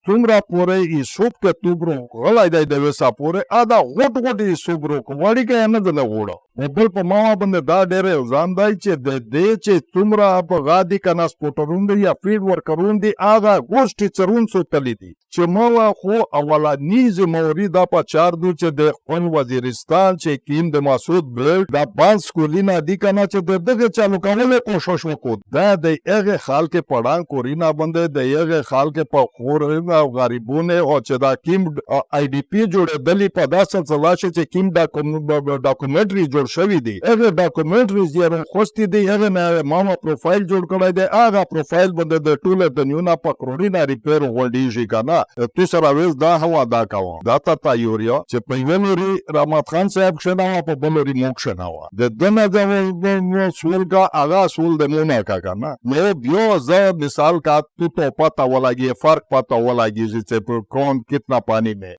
څومره پورې یې سوب کې توبرو غلی دی د وسا پورې دا غټ غټ یې سوبرو وړي کې نه ده وړو بل په ما باندې دا ډېر الزام دی چې د دې چې څومره په غادي کنه سپورټرون دي یا فیلډ ورکرون دي هغه ګوشتي چرون سو تللی دي چې ما خو اولاني زموري دا په چار دو چې د خپل وزیرستان چې کیم د مسعود بلډ دا بانس کولینا دي کنه چې دغه چالو کولو کوشش وکړ دا د هغه خال کې پړان کورینا باندې د هغه خال کې په خور او غریبونه او چې دا کیم آی ډی پی جوړېدلی په داسې ځلا چې کیم دا ډاکومنټري جوړ شوی دی هغه ډاکومنټري زیره خوستي دی هغه ما پروفایل جوړ کړی دی هغه پروفایل باندې د ټوله د نیونا په کروڑینا ریپیر وړيږي کنه تو سره وېز دا هوا دا کاوه دا تا یوریا چې په وینوري رحمت خان صاحب شنه په بلوري موږ شنه د دنه د سول کا هغه سول د مونږه کا کنه مې بیا زه مثال کا تو پتا ولګي فرق پتا ولګي چې په کون کتنا پانی میں